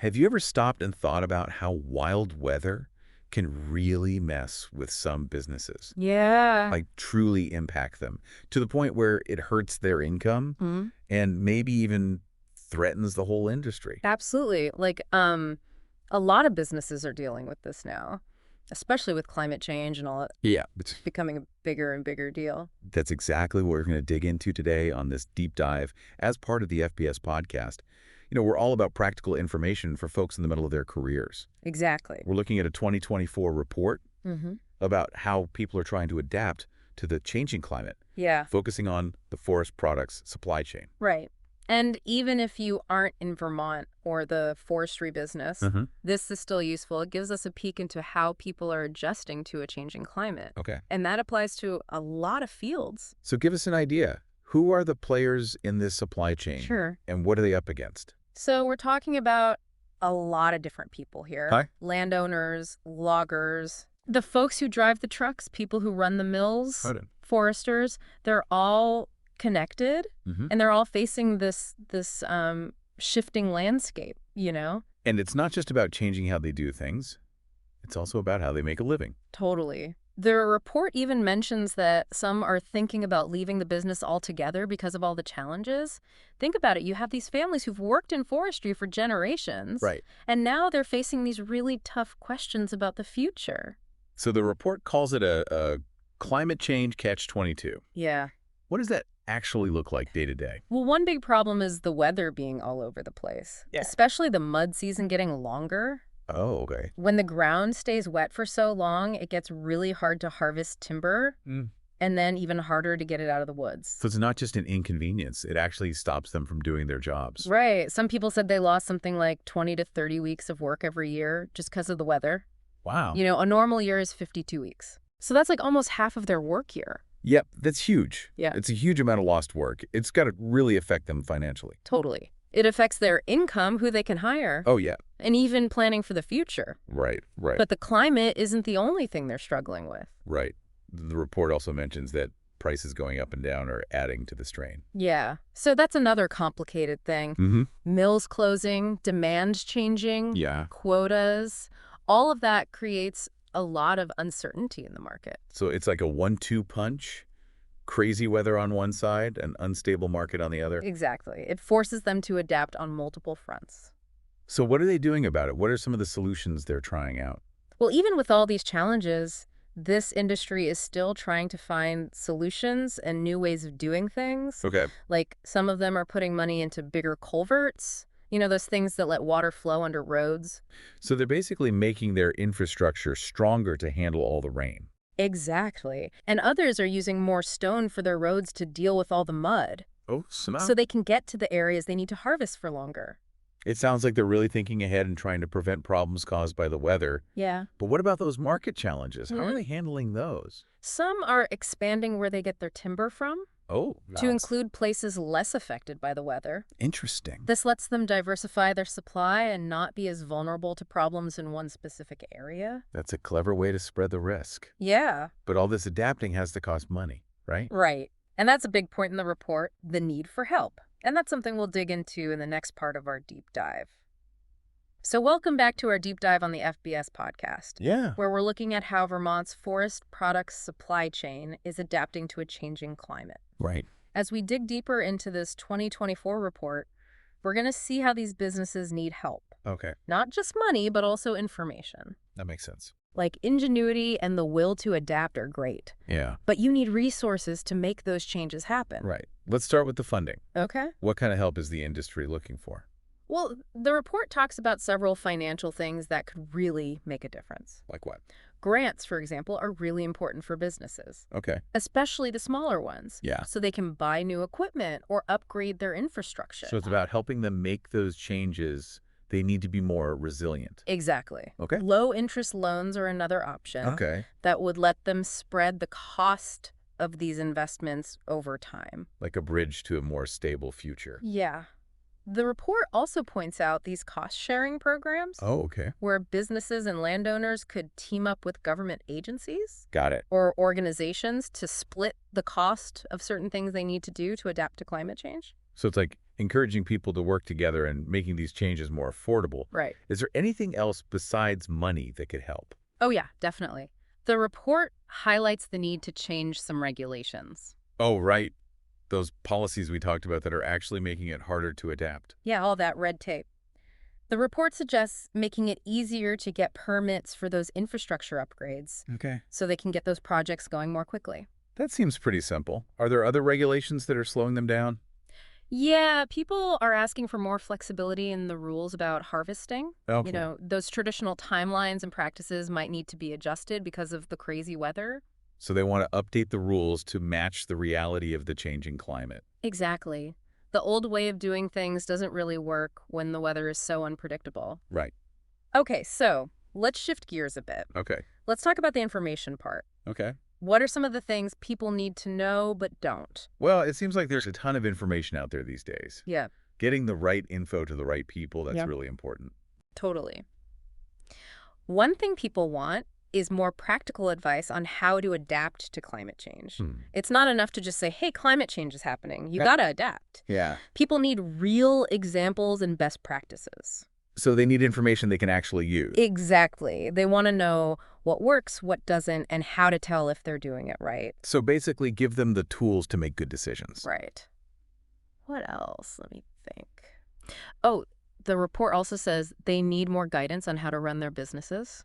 Have you ever stopped and thought about how wild weather can really mess with some businesses? Yeah. Like truly impact them to the point where it hurts their income Mhm. and maybe even threatens the whole industry? Absolutely. A lot of businesses are dealing with this now, especially with climate change and all. Yeah. It's becoming a bigger and bigger deal. That's exactly what we're going to dig into today on this deep dive as part of the FBS podcast. We're all about practical information for folks in the middle of their careers. Exactly. We're looking at a 2024 report Hmm. about how people are trying to adapt to the changing climate, Yeah. focusing on the forest products supply chain. Right. And even if you aren't in Vermont or the forestry business, Mm-hmm. this is still useful. It gives us a peek into how people are adjusting to a changing climate. Okay. And that applies to a lot of fields. So give us an idea. Who are the players in this supply chain? Sure. And what are they up against? So we're talking about a lot of different people here. Hi. Landowners, loggers, the folks who drive the trucks, people who run the mills, Pardon. foresters. They're all connected, Mm-hmm. and they're all facing this shifting landscape, And it's not just about changing how they do things. It's also about how they make a living. Totally. The report even mentions that some are thinking about leaving the business altogether because of all the challenges. Think about it. You have these families who've worked in forestry for generations. Right. And now they're facing these really tough questions about the future. So the report calls it a climate change catch-22. Yeah. What does that actually look like day to day? Well, one big problem is the weather being all over the place, especially the mud season getting longer. Oh, okay. When the ground stays wet for so long, it gets really hard to harvest timber and then even harder to get it out of the woods. So it's not just an inconvenience. It actually stops them from doing their jobs. Right. Some people said they lost something like 20 to 30 weeks of work every year just because of the weather. Wow. A normal year is 52 weeks. So that's like almost half of their work year. Yep, that's huge. Yeah. It's a huge amount of lost work. It's got to really affect them financially. Totally. It affects their income, who they can hire. Oh, yeah. And even planning for the future. Right. But the climate isn't the only thing they're struggling with. Right. The report also mentions that prices going up and down are adding to the strain. Yeah. So that's another complicated thing. Mm-hmm. Mills closing, demand changing, Yeah. quotas, all of that creates a lot of uncertainty in the market. So it's like a 1-2 punch. Crazy weather on one side, an unstable market on the other. Exactly. It forces them to adapt on multiple fronts. So what are they doing about it? What are some of the solutions they're trying out? Well, even with all these challenges, this industry is still trying to find solutions and new ways of doing things. Okay. Like some of them are putting money into bigger culverts, those things that let water flow under roads. So they're basically making their infrastructure stronger to handle all the rain. Exactly. And others are using more stone for their roads to deal with all the mud. Oh, smart. So they can get to the areas they need to harvest for longer. It sounds like they're really thinking ahead and trying to prevent problems caused by the weather. Yeah. But what about those market challenges? How are they handling those? Some are expanding where they get their timber from Oh, to include places less affected by the weather. interesting. This lets them diversify their supply and not be as vulnerable to problems in one specific area. That's a clever way to spread the risk. Yeah. But all this adapting has to cost money, right? Right. And that's a big point in the report, the need for help. And that's something we'll dig into in the next part of our deep dive. So welcome back to our deep dive on the FBS podcast, Yeah. where we're looking at how Vermont's forest products supply chain is adapting to a changing climate. Right. As we dig deeper into this 2024 report, we're going to see how these businesses need help. Okay. Not just money, but also information. That makes sense. Like ingenuity and the will to adapt are great, Yeah. but you need resources to make those changes happen. Right. Let's start with the funding. Okay. What kind of help is the industry looking for? Well, the report talks about several financial things that could really make a difference. Like what? Grants, for example, are really important for businesses, Okay. especially the smaller ones. Yeah. So they can buy new equipment or upgrade their infrastructure. So it's about helping them make those changes. They need to be more resilient. Exactly. Okay. Low interest loans are another option Okay. that would let them spread the cost of these investments over time. Like a bridge to a more stable future. Yeah. The report also points out these cost-sharing programs Oh, okay. where businesses and landowners could team up with government agencies Got it. or organizations to split the cost of certain things they need to do to adapt to climate change. So it's like encouraging people to work together and making these changes more affordable. Right. Is there anything else besides money that could help? Oh, yeah, definitely. The report highlights the need to change some regulations. Oh, right. Those policies we talked about that are actually making it harder to adapt. Yeah, all that red tape. The report suggests making it easier to get permits for those infrastructure upgrades Okay. so they can get those projects going more quickly. That seems pretty simple. Are there other regulations that are slowing them down? Yeah, people are asking for more flexibility in the rules about harvesting. Okay. Those traditional timelines and practices might need to be adjusted because of the crazy weather. So they want to update the rules to match the reality of the changing climate. Exactly. The old way of doing things doesn't really work when the weather is so unpredictable. Right. Okay, so let's shift gears a bit. Okay. Let's talk about the information part. Okay. What are some of the things people need to know but don't? Well, it seems like there's a ton of information out there these days. Yeah, Getting the right info to the right people, that's yeah, really important. totally. One thing people want is more practical advice on how to adapt to climate change. It's not enough to just say, hey, climate change is happening. You gotta adapt. Yeah. People need real examples and best practices. So they need information they can actually use. Exactly. They want to know what works, what doesn't, and how to tell if they're doing it right. So basically give them the tools to make good decisions. Right. What else? Let me think. Oh, the report also says they need more guidance on how to run their businesses.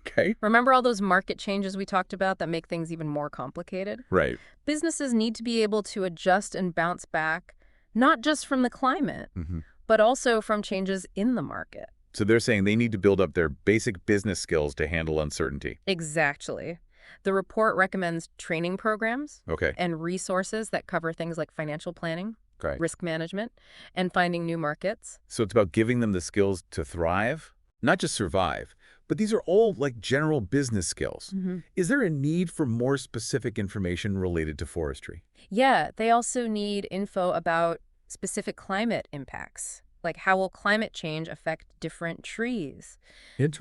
Okay. Remember all those market changes we talked about that make things even more complicated? Right. Businesses need to be able to adjust and bounce back, not just from the climate, Mm-hmm. but also from changes in the market. So they're saying they need to build up their basic business skills to handle uncertainty. Exactly. The report recommends training programs Okay. and resources that cover things like financial planning, Great. risk management, and finding new markets. So it's about giving them the skills to thrive, not just survive. But these are all like general business skills. Is there a need for more specific information related to forestry? Yeah, they also need info about specific climate impacts, like how will climate change affect different trees?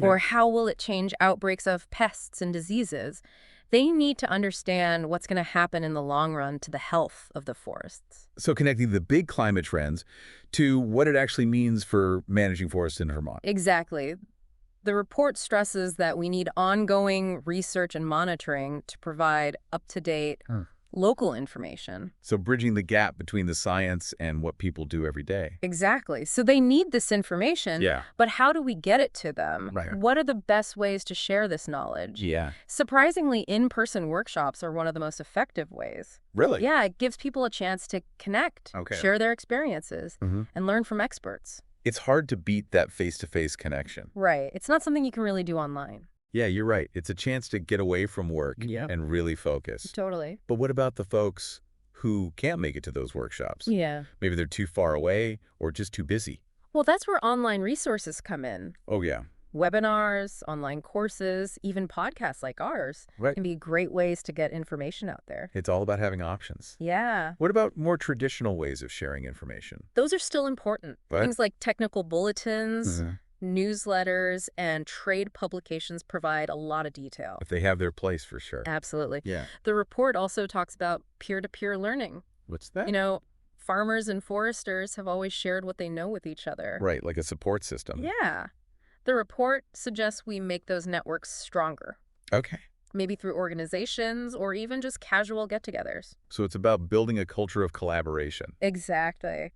Or how will it change outbreaks of pests and diseases? They need to understand what's going to happen in the long run to the health of the forests. So connecting the big climate trends to what it actually means for managing forests in Vermont. Exactly. The report stresses that we need ongoing research and monitoring to provide up-to-date local information. So bridging the gap between the science and what people do every day. Exactly. So they need this information, Yeah. but how do we get it to them? Right. What are the best ways to share this knowledge? Yeah. Surprisingly, in-person workshops are one of the most effective ways. Really? Yeah, it gives people a chance to connect, Okay. share their experiences, and learn from experts. It's hard to beat that face-to-face connection. Right. It's not something you can really do online. Yeah, you're right. It's a chance to get away from work and really focus. Totally. But what about the folks who can't make it to those workshops? Yeah. Maybe they're too far away or just too busy. Well, that's where online resources come in. Oh, yeah. Webinars, online courses, even podcasts like ours Right. can be great ways to get information out there. It's all about having options. Yeah. What about more traditional ways of sharing information? Those are still important. What? Things like technical bulletins, newsletters, and trade publications provide a lot of detail. If they have their place, for sure. Absolutely. Yeah. The report also talks about peer-to-peer learning. What's that? Farmers and foresters have always shared what they know with each other. Right, like a support system. Yeah. The report suggests we make those networks stronger, Okay. maybe through organizations or even just casual get-togethers. So it's about building a culture of collaboration. Exactly.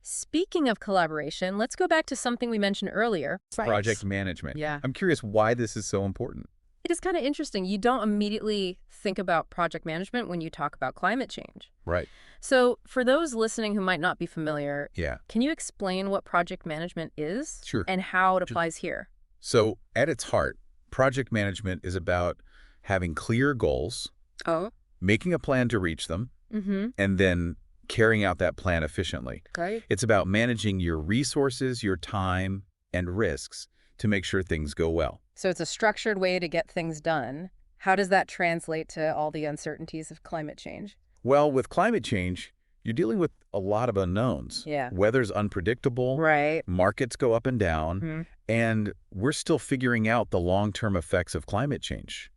Speaking of collaboration, let's go back to something we mentioned earlier. Project management. Yeah. I'm curious why this is so important. It is kind of interesting. You don't immediately think about project management when you talk about climate change. Right. So for those listening who might not be familiar, Yeah. can you explain what project management is? Sure. And how it applies here? So at its heart, project management is about having clear goals, Oh. making a plan to reach them, and then carrying out that plan efficiently. Right. It's about managing your resources, your time, and risks to make sure things go well. So it's a structured way to get things done. How does that translate to all the uncertainties of climate change? Well, with climate change, you're dealing with a lot of unknowns. Yeah. Weather's unpredictable. Right. Markets go up and down. And we're still figuring out the long-term effects of climate change.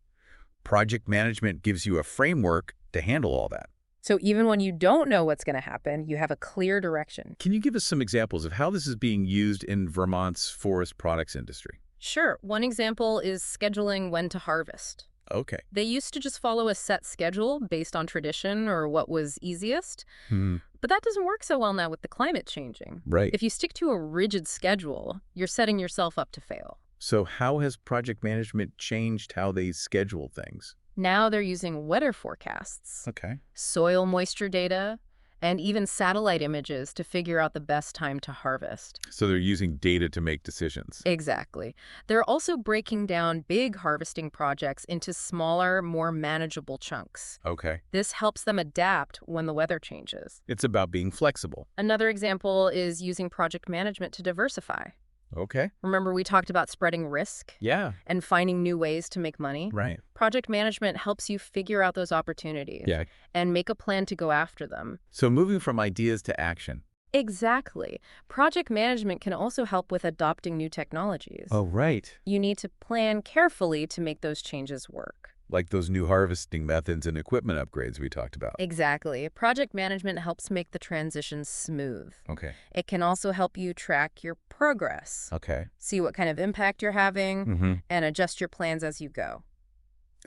Project management gives you a framework to handle all that. So even when you don't know what's going to happen, you have a clear direction. Can you give us some examples of how this is being used in Vermont's forest products industry? Sure, one example is scheduling when to harvest. Okay. They used to just follow a set schedule based on tradition or what was easiest. Hmm. But that doesn't work so well now with the climate changing. Right. If you stick to a rigid schedule, you're setting yourself up to fail. So how has project management changed how they schedule things? Now they're using weather forecasts, Okay. soil moisture data, and even satellite images to figure out the best time to harvest. So they're using data to make decisions. Exactly. They're also breaking down big harvesting projects into smaller, more manageable chunks. Okay. This helps them adapt when the weather changes. It's about being flexible. Another example is using project management to diversify. Okay. Remember we talked about spreading risk Yeah. and finding new ways to make money? Right. Project management helps you figure out those opportunities Yeah. and make a plan to go after them. So moving from ideas to action. Exactly. Project management can also help with adopting new technologies. Oh, right. You need to plan carefully to make those changes work. Like those new harvesting methods and equipment upgrades we talked about. Exactly. Project management helps make the transition smooth. Okay. It can also help you track your progress, Okay. see what kind of impact you're having, Mm-hmm. and adjust your plans as you go.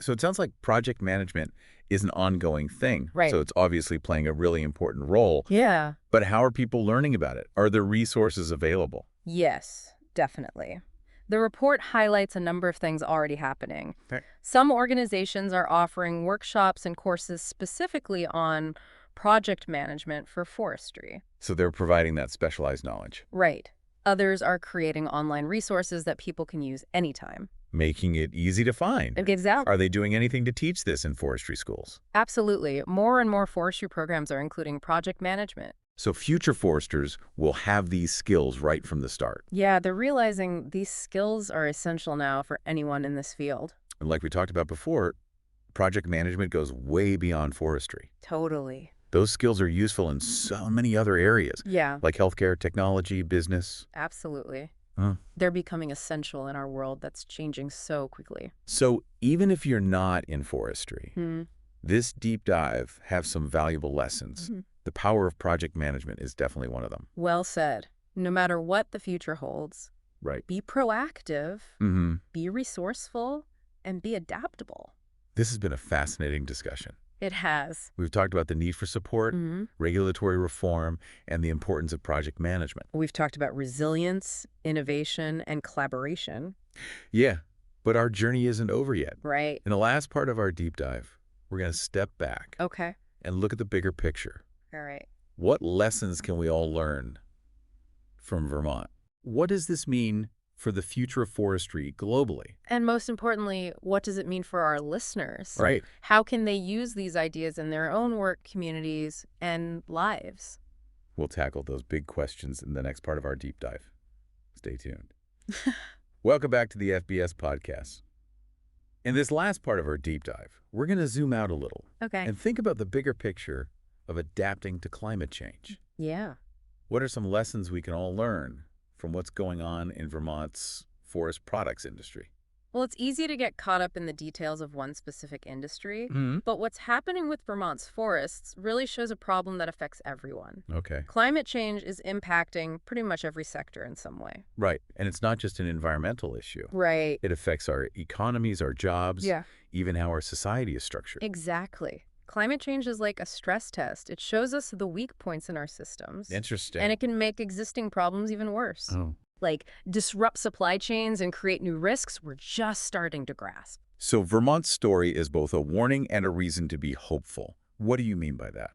So it sounds like project management is an ongoing thing. Right. So it's obviously playing a really important role. Yeah. But how are people learning about it? Are there resources available? Yes, definitely. The report highlights a number of things already happening. Okay. Some organizations are offering workshops and courses specifically on project management for forestry. So they're providing that specialized knowledge, Right. Others are creating online resources that people can use anytime. making it easy to find. It gives out. Are they doing anything to teach this in forestry schools? Absolutely. More and more forestry programs are including project management. So future foresters will have these skills right from the start. Yeah, they're realizing these skills are essential now for anyone in this field. And like we talked about before, project management goes way beyond forestry. Totally. Those skills are useful in so many other areas, Yeah, like healthcare, technology, business. absolutely. Huh. They're becoming essential in our world that's changing so quickly. So even if you're not in forestry, Hmm. this deep dive has some valuable lessons. Mhm. The power of project management is definitely one of them. Well said. No matter what the future holds, Right. be proactive, Mm-hmm. be resourceful, and be adaptable. This has been a fascinating discussion. It has. We've talked about the need for support, Mhm. regulatory reform, and the importance of project management. We've talked about resilience, innovation, and collaboration. Yeah, but our journey isn't over yet. Right. In the last part of our deep dive, we're going to step back Okay. and look at the bigger picture. All right. What lessons can we all learn from Vermont? What does this mean for the future of forestry globally? And most importantly, what does it mean for our listeners? Right. How can they use these ideas in their own work, communities, and lives? We'll tackle those big questions in the next part of our deep dive. Stay tuned. Welcome back to the FBS podcast. In this last part of our deep dive, we're going to zoom out a little Okay. and think about the bigger picture of adapting to climate change. Yeah. What are some lessons we can all learn from what's going on in Vermont's forest products industry? Well, it's easy to get caught up in the details of one specific industry, Mm-hmm. but what's happening with Vermont's forests really shows a problem that affects everyone. Okay. Climate change is impacting pretty much every sector in some way. Right. And it's not just an environmental issue. Right. It affects our economies, our jobs, Yeah. even how our society is structured. Exactly. Climate change is like a stress test. It shows us the weak points in our systems. Interesting. And it can make existing problems even worse. Oh. Like disrupt supply chains and create new risks we're just starting to grasp. So Vermont's story is both a warning and a reason to be hopeful. What do you mean by that?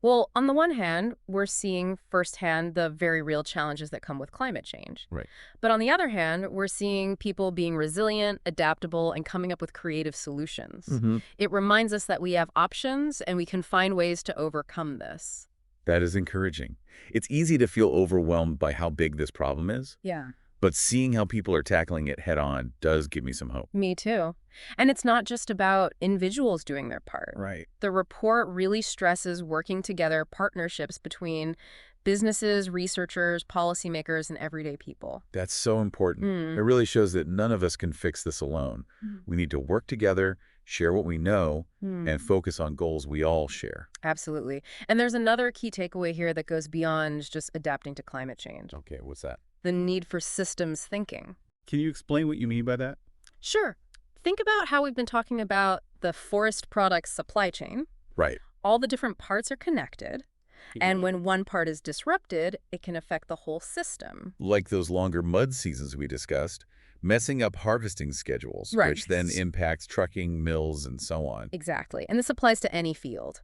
Well, on the one hand, we're seeing firsthand the very real challenges that come with climate change. Right. But on the other hand, we're seeing people being resilient, adaptable, and coming up with creative solutions. Mm-hmm. It reminds us that we have options and we can find ways to overcome this. That is encouraging. It's easy to feel overwhelmed by how big this problem is, Yeah. but seeing how people are tackling it head on does give me some hope. Me too. And it's not just about individuals doing their part. Right. The report really stresses working together, partnerships between businesses, researchers, policymakers, and everyday people. That's so important. Mm. It really shows that none of us can fix this alone. Mm. We need to work together, share what we know, and focus on goals we all share. Absolutely. And there's another key takeaway here that goes beyond just adapting to climate change. Okay, what's that? The need for systems thinking. Can you explain what you mean by that? Sure. Think about how we've been talking about the forest products supply chain. Right. All the different parts are connected. And when one part is disrupted, it can affect the whole system. Like those longer mud seasons we discussed, messing up harvesting schedules, Right. which then impacts trucking, mills, and so on. Exactly. And this applies to any field.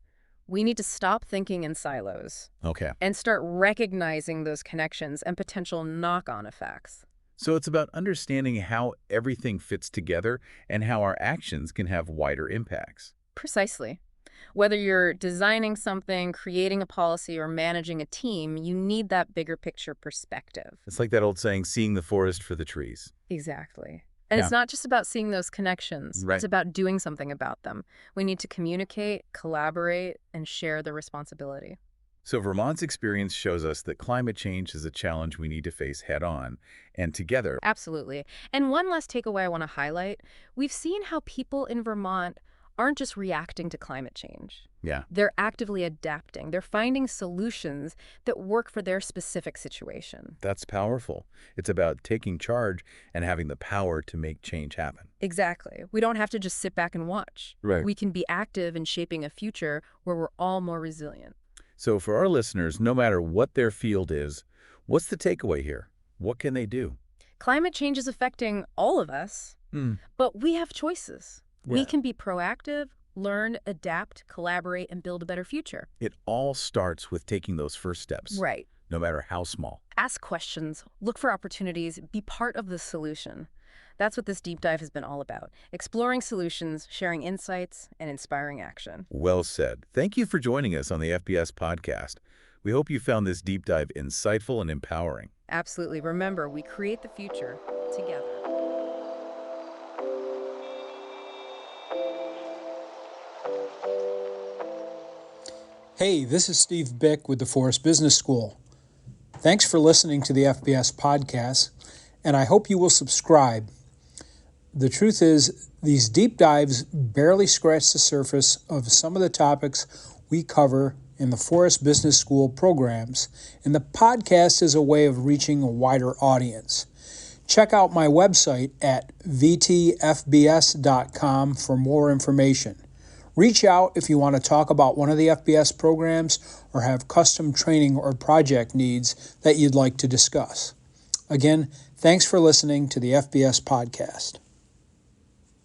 We need to stop thinking in silos Okay. and start recognizing those connections and potential knock-on effects. So it's about understanding how everything fits together and how our actions can have wider impacts. Precisely. Whether you're designing something, creating a policy, or managing a team, you need that bigger picture perspective. It's like that old saying, seeing the forest for the trees. Exactly. And Yeah. it's not just about seeing those connections. Right. It's about doing something about them. We need to communicate, collaborate, and share the responsibility. So Vermont's experience shows us that climate change is a challenge we need to face head-on, and together. Absolutely. And one last takeaway I want to highlight. We've seen how people in Vermont aren't just reacting to climate change. Yeah. They're actively adapting. They're finding solutions that work for their specific situation. That's powerful. It's about taking charge and having the power to make change happen. Exactly. We don't have to just sit back and watch. Right. We can be active in shaping a future where we're all more resilient. So for our listeners, no matter what their field is, what's the takeaway here? What can they do? Climate change is affecting all of us, but we have choices. We can be proactive, learn, adapt, collaborate, and build a better future. It all starts with taking those first steps. Right. No matter how small. Ask questions, look for opportunities, be part of the solution. That's what this deep dive has been all about. Exploring solutions, sharing insights, and inspiring action. Well said. Thank you for joining us on the FBS podcast. We hope you found this deep dive insightful and empowering. Absolutely. Remember, we create the future together. Hey, this is Steve Bick with the Forest Business School. Thanks for listening to the FBS podcast, and I hope you will subscribe. The truth is, these deep dives barely scratch the surface of some of the topics we cover in the Forest Business School programs, and the podcast is a way of reaching a wider audience. Check out my website at vtfbs.com for more information. Reach out if you want to talk about one of the FBS programs or have custom training or project needs that you'd like to discuss. Again, thanks for listening to the FBS podcast.